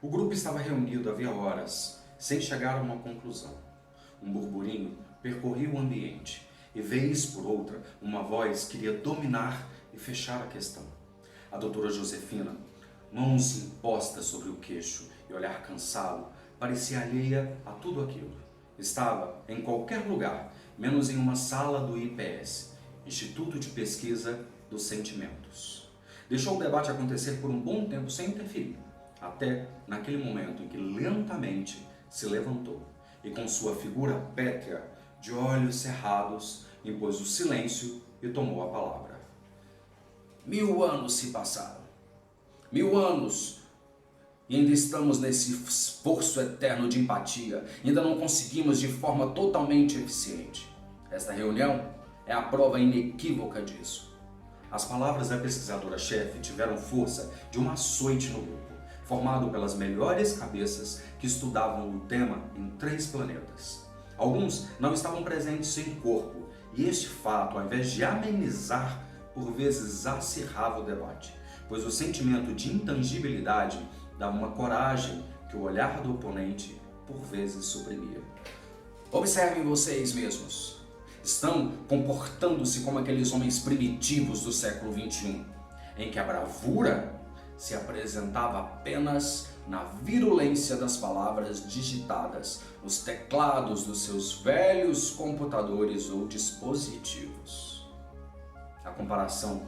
O grupo estava reunido havia horas, sem chegar a uma conclusão. Um burburinho percorria o ambiente e, vez por outra, uma voz queria dominar e fechar a questão. A doutora Josefina, mãos impostas sobre o queixo e olhar cansado, parecia alheia a tudo aquilo. Estava em qualquer lugar, menos em uma sala do IPS, Instituto de Pesquisa dos Sentimentos. Deixou o debate acontecer por um bom tempo sem interferir, até naquele momento em que lentamente se levantou e, com sua figura pétrea, de olhos cerrados, impôs o silêncio e tomou a palavra. 1000 anos se passaram. 1000 anos. E ainda estamos nesse esforço eterno de empatia. Ainda não conseguimos de forma totalmente eficiente. Esta reunião é a prova inequívoca disso. As palavras da pesquisadora-chefe tiveram força de um açoite no grupo, formado pelas melhores cabeças que estudavam o tema em 3 planetas. Alguns não estavam presentes em corpo, e este fato, ao invés de amenizar, por vezes acirrava o debate, pois o sentimento de intangibilidade dava uma coragem que o olhar do oponente, por vezes, suprimia. Observem vocês mesmos. Estão comportando-se como aqueles homens primitivos do século XXI, em que a bravura se apresentava apenas na virulência das palavras digitadas nos teclados dos seus velhos computadores ou dispositivos. A comparação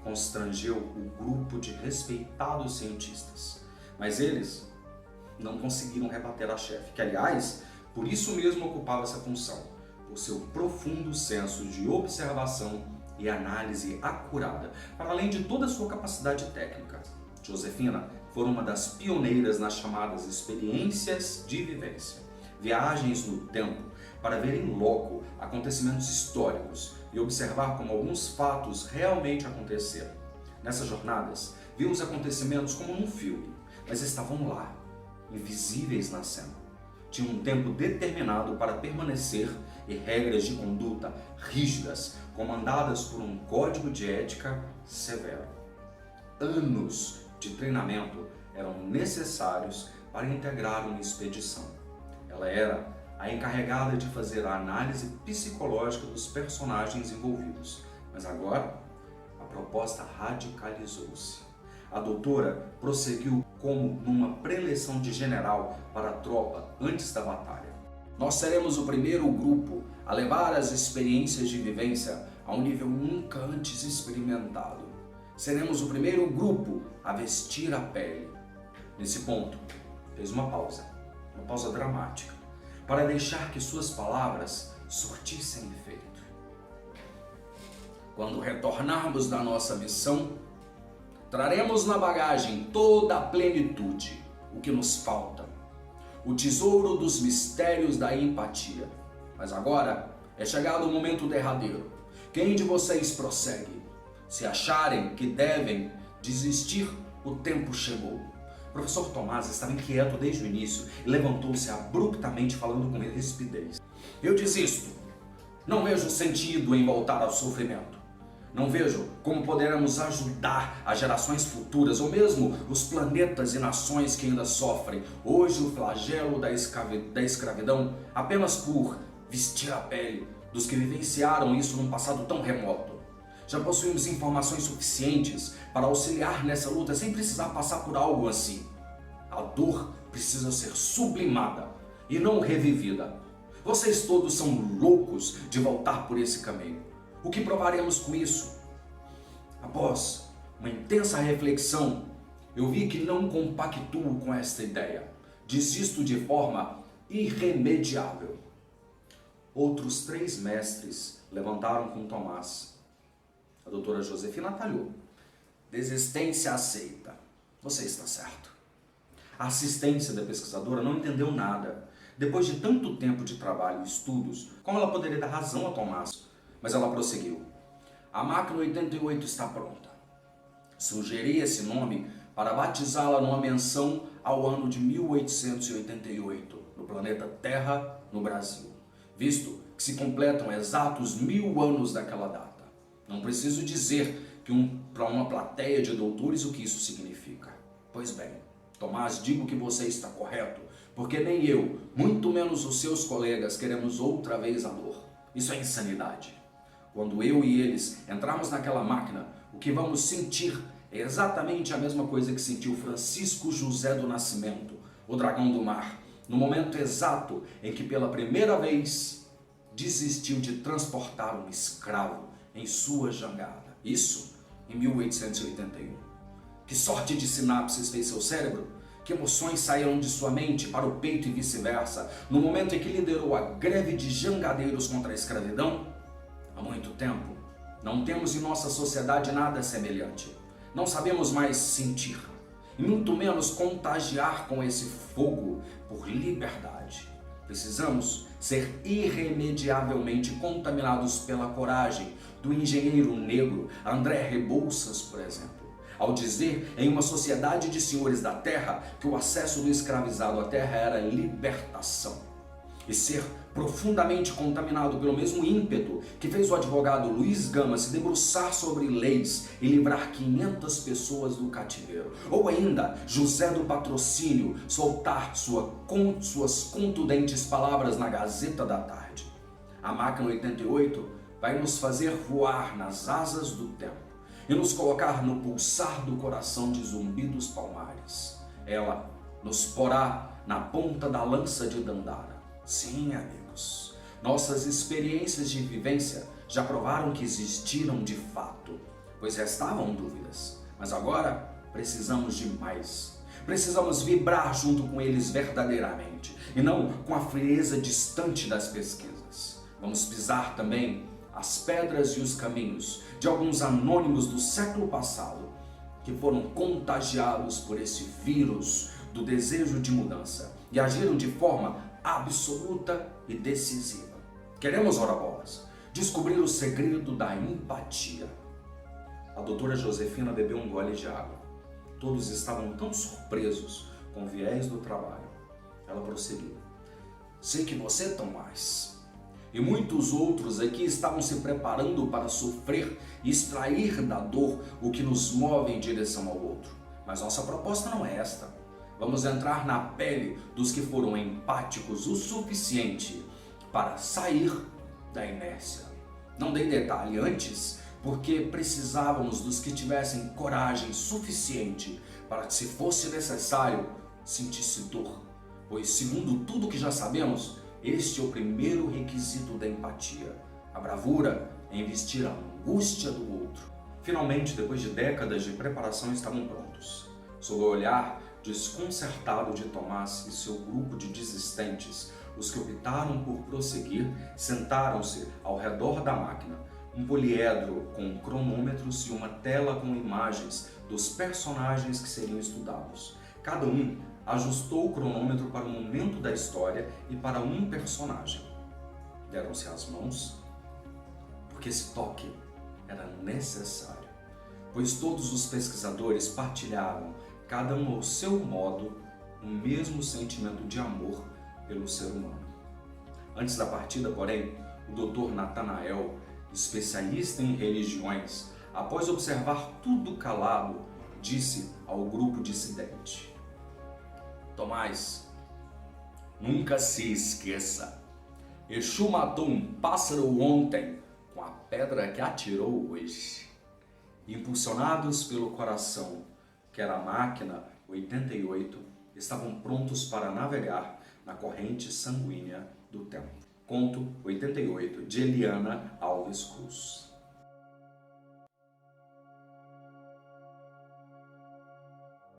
constrangeu o grupo de respeitados cientistas, mas eles não conseguiram rebater a chefe, que, aliás, por isso mesmo ocupava essa função, por seu profundo senso de observação e análise acurada, para além de toda a sua capacidade técnica. Josefina foi uma das pioneiras nas chamadas experiências de vivência, viagens no tempo, para ver em loco acontecimentos históricos e observar como alguns fatos realmente aconteceram. Nessas jornadas, viu os acontecimentos como num filme, mas estavam lá, invisíveis na cena. Tinham um tempo determinado para permanecer e regras de conduta rígidas, comandadas por um código de ética severo. Anos de treinamento eram necessários para integrar uma expedição. Ela era a encarregada de fazer a análise psicológica dos personagens envolvidos, mas agora a proposta radicalizou-se. A doutora prosseguiu como numa preleção de general para a tropa antes da batalha. Nós seremos o primeiro grupo a levar as experiências de vivência a um nível nunca antes experimentado. Seremos o primeiro grupo a vestir a pele. Nesse ponto, fez uma pausa dramática, para deixar que suas palavras surtissem efeito. Quando retornarmos da nossa missão, traremos na bagagem toda a plenitude, o que nos falta, o tesouro dos mistérios da empatia. Mas agora é chegado o momento derradeiro. Quem de vocês prossegue? Se acharem que devem desistir, o tempo chegou. O professor Tomás estava inquieto desde o início e levantou-se abruptamente, falando com rispidez. Eu desisto. Não vejo sentido em voltar ao sofrimento. Não vejo como poderemos ajudar as gerações futuras, ou mesmo os planetas e nações que ainda sofrem hoje o flagelo da escravidão apenas por vestir a pele dos que vivenciaram isso num passado tão remoto. Já possuímos informações suficientes para auxiliar nessa luta sem precisar passar por algo assim. A dor precisa ser sublimada e não revivida. Vocês todos são loucos de voltar por esse caminho. O que provaremos com isso? Após uma intensa reflexão, eu vi que não compactuo com esta ideia. Desisto de forma irremediável. Outros 3 mestres levantaram com Tomás. A doutora Josefina atalhou. Desistência aceita. Você está certo. A assistência da pesquisadora não entendeu nada. Depois de tanto tempo de trabalho e estudos, como ela poderia dar razão a Tomás? Mas ela prosseguiu. A máquina 88 está pronta. Sugeri esse nome para batizá-la numa menção ao ano de 1888, no planeta Terra, no Brasil, visto que se completam exatos 1000 anos daquela data. Não preciso dizer para uma plateia de doutores o que isso significa. Pois bem, Tomás, digo que você está correto, porque nem eu, muito menos os seus colegas, queremos outra vez a dor. Isso é insanidade. Quando eu e eles entrarmos naquela máquina, o que vamos sentir é exatamente a mesma coisa que sentiu Francisco José do Nascimento, o dragão do mar, no momento exato em que pela primeira vez desistiu de transportar um escravo em sua jangada. Isso em 1881. Que sorte de sinapses fez seu cérebro? Que emoções saíram de sua mente para o peito e vice-versa, no momento em que liderou a greve de jangadeiros contra a escravidão? Há muito tempo, não temos em nossa sociedade nada semelhante. Não sabemos mais sentir, e muito menos contagiar com esse fogo por liberdade. Precisamos ser irremediavelmente contaminados pela coragem do engenheiro negro André Rebouças, por exemplo, ao dizer em uma sociedade de senhores da terra que o acesso do escravizado à terra era libertação. E ser profundamente contaminado pelo mesmo ímpeto que fez o advogado Luiz Gama se debruçar sobre leis e livrar 500 pessoas do cativeiro. Ou ainda, José do Patrocínio soltar suas contundentes palavras na Gazeta da Tarde. A máquina 88 vai nos fazer voar nas asas do tempo e nos colocar no pulsar do coração de Zumbi dos Palmares. Ela nos porá na ponta da lança de Dandara. Sim, amigos, nossas experiências de vivência já provaram que existiram de fato, pois restavam dúvidas. Mas agora precisamos de mais. Precisamos vibrar junto com eles verdadeiramente, e não com a frieza distante das pesquisas. Vamos pisar também as pedras e os caminhos de alguns anônimos do século passado que foram contagiados por esse vírus do desejo de mudança e agiram de forma absoluta e decisiva. Queremos, ora bolas, descobrir o segredo da empatia. A doutora Josefina bebeu um gole de água. Todos estavam tão surpresos com o viés do trabalho. Ela prosseguiu. Sei que você, Tomás, e muitos outros aqui estavam se preparando para sofrer e extrair da dor o que nos move em direção ao outro. Mas nossa proposta não é esta. Vamos entrar na pele dos que foram empáticos o suficiente para sair da inércia. Não dei detalhe antes, porque precisávamos dos que tivessem coragem suficiente para que, se fosse necessário, sentisse dor. Pois, segundo tudo que já sabemos, este é o primeiro requisito da empatia. A bravura é investir a angústia do outro. Finalmente, depois de décadas de preparação, estavam prontos. Sob o olhar desconcertado de Tomás e seu grupo de desistentes, os que optaram por prosseguir sentaram-se ao redor da máquina, um poliedro com cronômetros e uma tela com imagens dos personagens que seriam estudados. Cada um ajustou o cronômetro para o momento da história e para um personagem. Deram-se as mãos, porque esse toque era necessário, pois todos os pesquisadores partilhavam, cada um ao seu modo, o mesmo sentimento de amor pelo ser humano. Antes da partida, porém, o Dr. Natanael, especialista em religiões, após observar tudo calado, disse ao grupo dissidente: Tomás, nunca se esqueça, Exu matou um pássaro ontem com a pedra que atirou hoje. Impulsionados pelo coração, que era a máquina 88, estavam prontos para navegar na corrente sanguínea do tempo. Conto 88, de Eliana Alves Cruz.